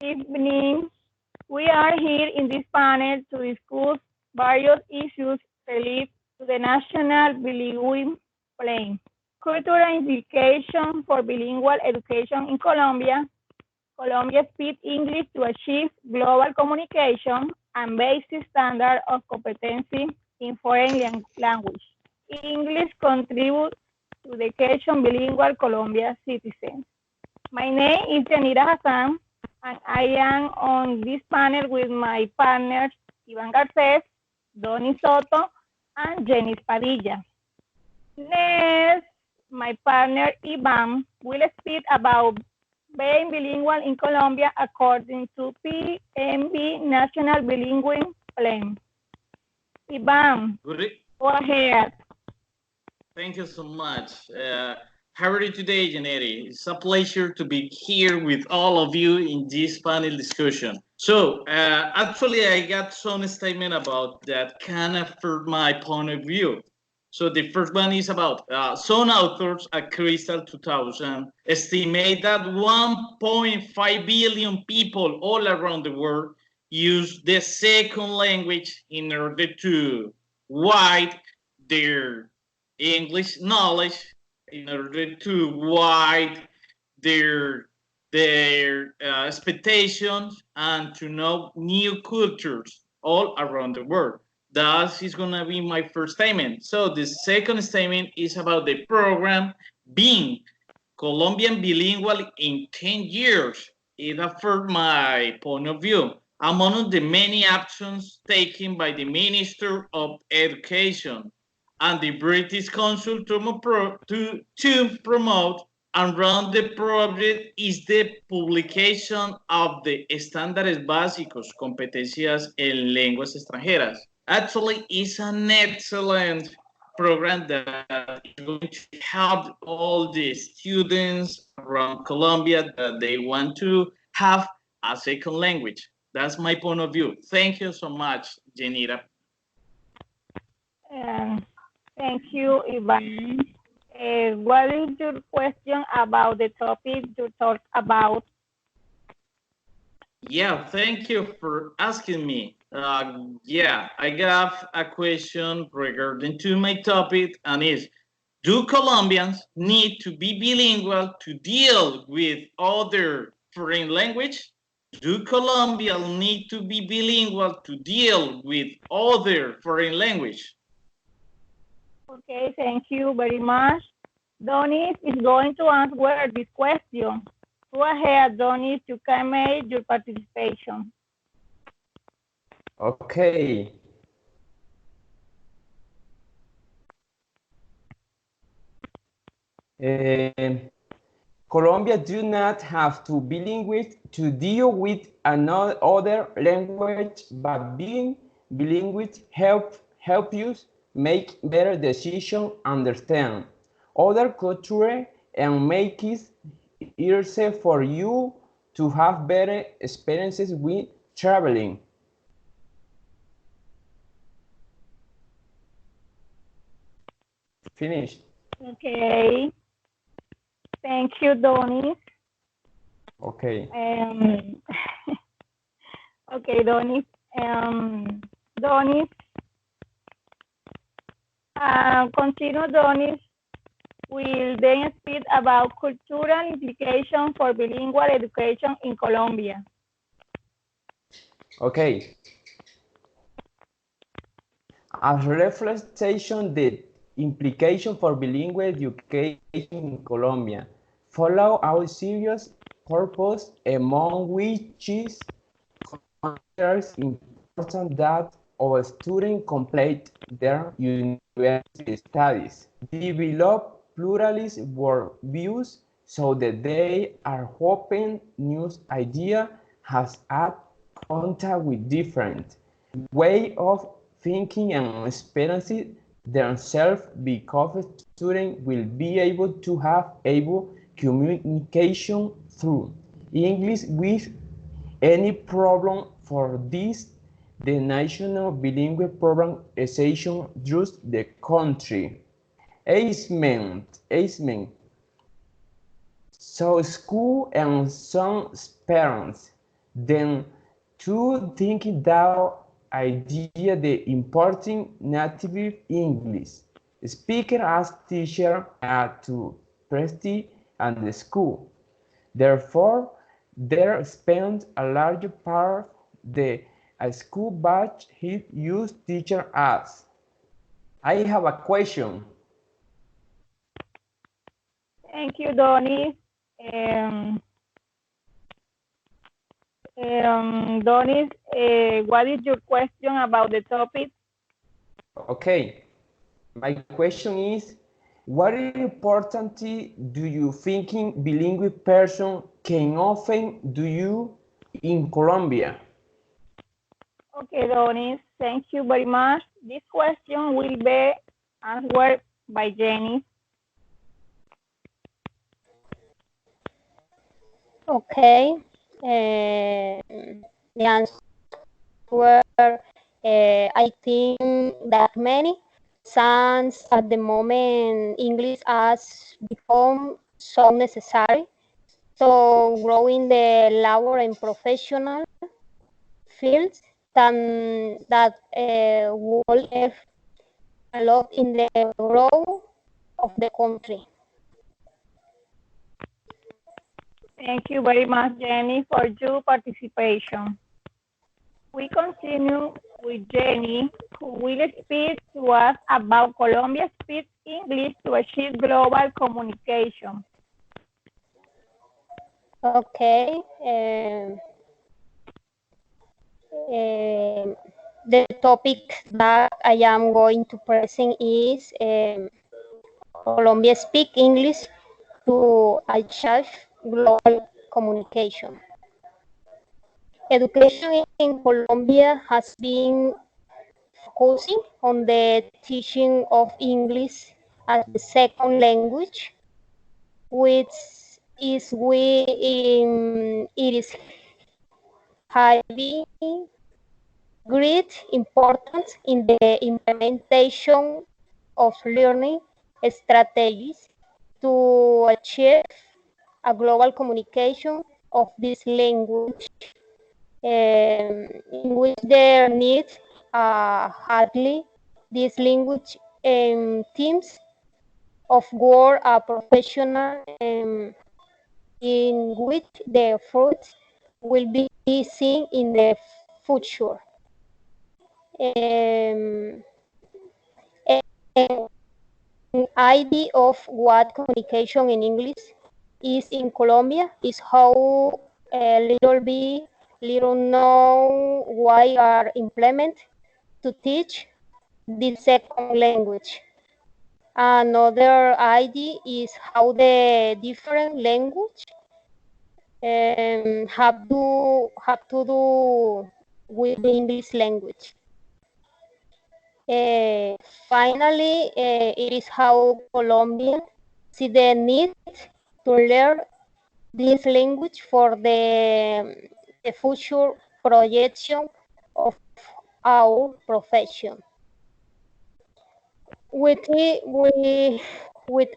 evening. We are here in this panel to discuss various issues related to the national bilingual plan. Cultural implications for bilingual education in Colombia. Colombia speaks English to achieve global communication and basic standard of competency in foreign language. English contributes to the education bilingual Colombia citizens. My name is Yanira Hassan, and I am on this panel with my partners, Ivan Garces, Donny Soto, and Jenny Padilla. Next, my partner, Ivan, will speak about being bilingual in Colombia according to PMB National Bilingual Plan. Ivan, go ahead. Thank you so much. How are you today, Janeri? It's a pleasure to be here with all of you in this panel discussion. So, actually, I got some statement about that can affect my point of view. So the first one is about some authors at Crystal 2000 estimate that 1.5 billion people all around the world use the second language in order to widen their English knowledge, in order to widen their expectations and to know new cultures all around the world. That is going to be my first statement. So the second statement is about the program being Colombian bilingual in 10 years. It affirmed my point of view. Among the many actions taken by the Minister of Education and the British Council to promote and run the project is the publication of the Estándares Básicos Competencias en Lenguas Extranjeras. Actually, it's an excellent program that is going to help all the students around Colombia that they want to have a second language. That's my point of view. Thank you so much, Janira. Thank you, Ivan. What is your question about the topic you talked about? Yeah, thank you for asking me. Yeah, I got a question regarding to my topic, and is: do Colombians need to be bilingual to deal with other foreign language? Do Colombians need to be bilingual to deal with other foreign language? Okay, thank you very much. Donis is going to answer this question. Go ahead, Donis, you can make your participation. Okay. Colombia do not have to be bilingual to deal with another language, but being bilingual help you make better decisions, understand other culture, and make it easier for you to have better experiences with traveling. Finished. Okay. Thank you, Donis. Okay. Okay, Donis. Donis. Continue, Donis. Will then speak about cultural implications for bilingual education in Colombia. Okay. As reflection, the implication for bilingual education in Colombia follow our serious purpose, among which is important that all students complete their university studies, develop pluralist worldviews so that they are open new ideas, has had contact with different way of thinking and experiencing themselves, because students will be able to have able communication through English with any problem. For this, the National Bilingual Program Association draws the country. So school and some parents Then, to think that idea the important native English speaker as teacher to prestige and the school. Therefore, there spends a large part the school batch he used teacher as. I have a question. Thank you, Donis. Donis, what is your question about the topic? Okay, my question is, what importance do you think bilingual person can often do you in Colombia? Okay, Donis, thank you very much. This question will be answered by Jenny. Okay. The answer, I think that many, since at the moment English has become so necessary. So growing the labor and professional fields that will help a lot in the growth of the country. Thank you very much, Jenny, for your participation. We continue with Jenny, who will speak to us about Colombia speaks English to achieve global communication. Okay. The topic that I am going to present is Colombia speak English to achieve global communication. Education in Colombia has been focusing on the teaching of English as the second language, which is it is having great importance in the implementation of learning strategies to achieve a global communication of this language, in which there needs hardly this language teams of work are professional, in which the fruits will be seen in the future. An idea of what communication in English is in Colombia is how little know why are implemented to teach the second language. Another idea is how the different language have to do with the English language. Finally, it is how Colombians see the need to learn this language for the future projection of our profession. With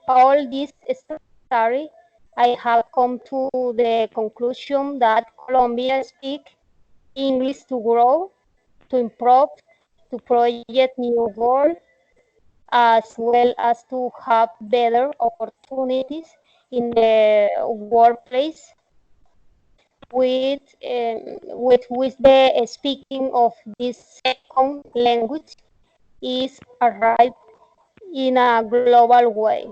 all this story, I have come to the conclusion that Colombia speaks English to grow, to improve, to project new goals, as well as to have better opportunities in the workplace. With the speaking of this second language is arrived in a global way.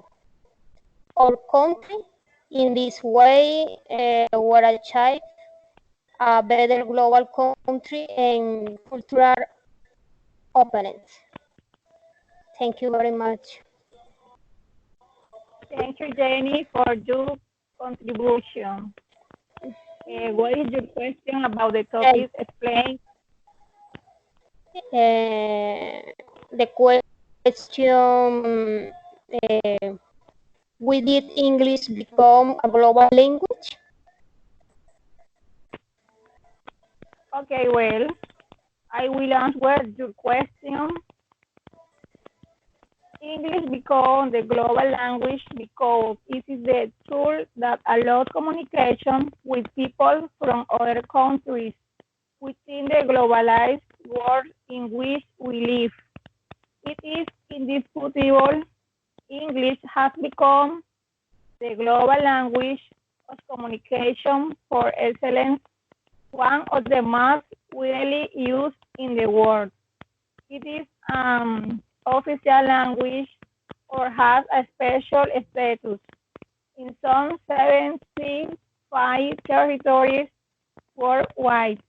Our country, in this way, will achieve a better global country and cultural openness. Thank you very much. Thank you, Jenny, for your contribution. What is your question about the topic? Explain. The question, we did English become a global language? Okay, well, I will answer your question. English became the global language because it is the tool that allows communication with people from other countries within the globalized world in which we live. It is indisputable English has become the global language of communication for excellence, one of the most widely used in the world. It is official language or has a special status in some 75 territories worldwide.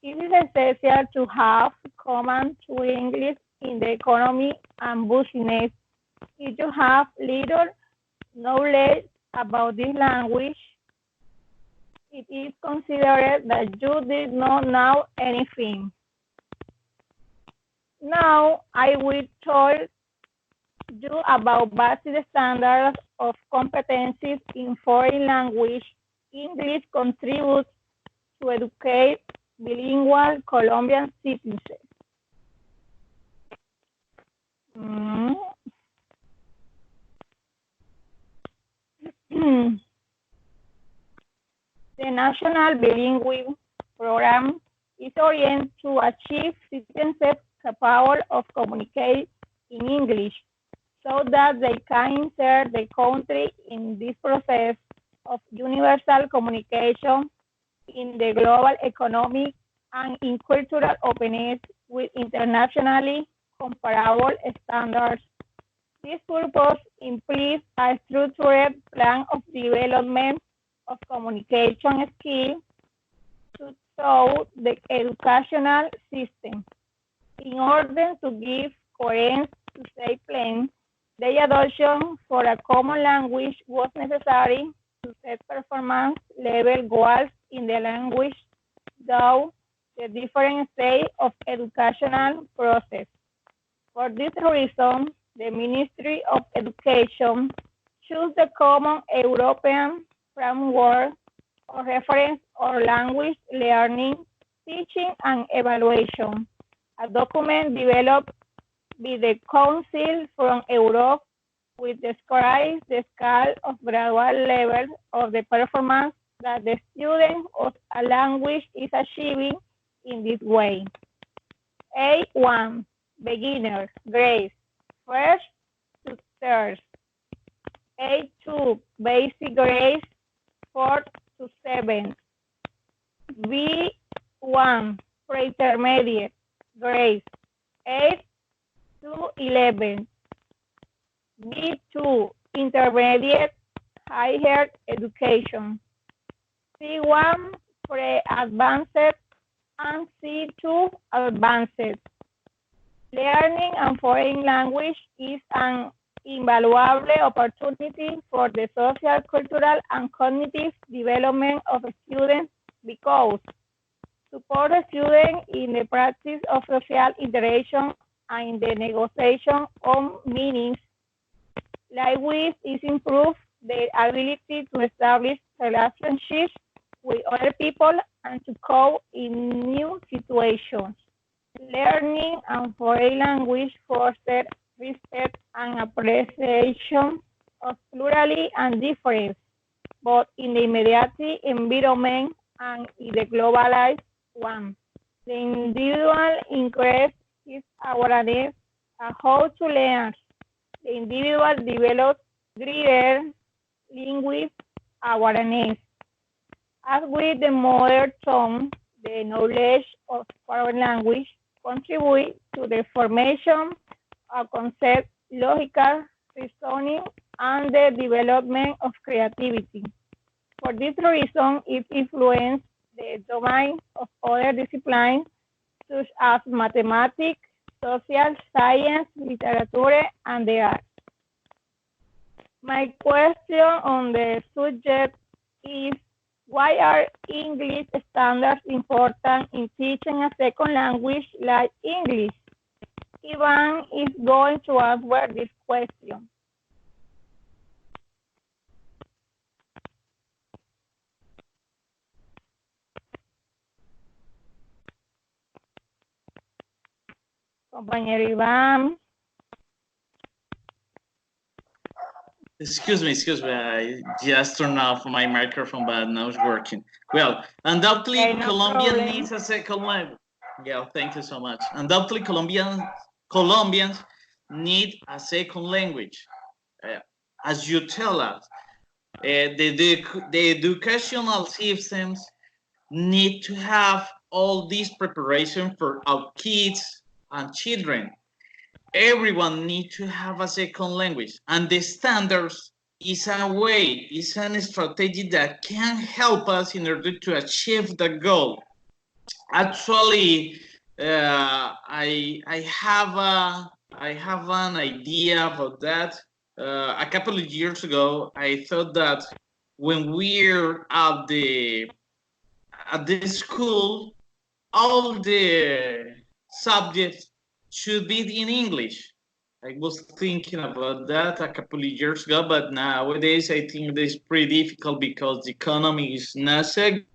It is essential to have command to English in the economy and business. If you have little knowledge about this language, it is considered that you did not know anything. Now, I will tell you about basic standards of competencies in foreign language. English contributes to educate bilingual Colombian citizens. The National Bilingual Program is oriented to achieve citizenship capable of communicating in English so that they can insert the country in this process of universal communication in the global economy and in cultural openness with internationally comparable standards. This purpose implies a structured plan of development of communication skills to show the educational system. In order to give coherence to said plan, the adoption for a common language was necessary to set performance level goals in the language, though the different stage of educational process. For this reason, the Ministry of Education chose the Common European Framework of Reference or Language Learning, Teaching and Evaluation, a document developed by the Council from Europe which describes the scale of gradual level of the performance that the student of a language is achieving in this way. A1, beginner, grade, first to third. A2, basic grade, fourth to seventh. B1, pre-intermediate, grade, 8 to 11. B2, intermediate, higher education. C1, pre-advanced, and C2, advanced. Learning a foreign language is an invaluable opportunity for the social, cultural, and cognitive development of students because support students in the practice of social interaction and in the negotiation of meanings. Likewise, it improves their ability to establish relationships with other people and to cope in new situations. Learning a foreign language fosters respect and appreciation of plurality and difference, both in the immediate environment and in the globalized one. The individual increases his awareness of how to learn. The individual develops greater linguistic awareness. As with the mother tongue, the knowledge of foreign language contributes to the formation of concept, logical reasoning, and the development of creativity. For this reason, it influences the domain of other disciplines such as mathematics, social science, literature, and the arts. My question on the subject is, why are English standards important in teaching a second language like English? Ivan is going to answer this question. Compañero Iván. Excuse me. I just turned off my microphone, but now it's working. Well, undoubtedly, Okay, no Colombian problem. needs a second language. Yeah, thank you so much. Undoubtedly, Colombians need a second language. As you tell us, the educational systems need to have all this preparation for our kids and children. Everyone needs to have a second language, and the standards is a way, is an strategy that can help us in order to achieve the goal. Actually, I have an idea about that. A couple of years ago, I thought that when we're at the school, all the subjects should be in English. I was thinking about that a couple of years ago, but nowadays I think it's pretty difficult because the economy is not so good.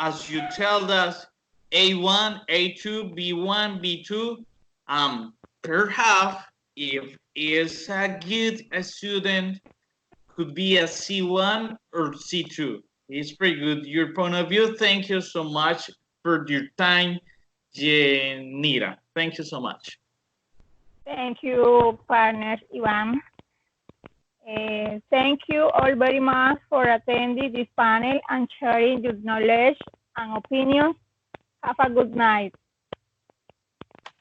As you tell us, A1, A2, B1, B2, perhaps if is a good student, could be a C1 or C2. It's pretty good. Your point of view. Thank you so much for your time, Janira. Thank you so much. Thank you, partner Ivan. Thank you all very much for attending this panel and sharing your knowledge and opinions. Have a good night.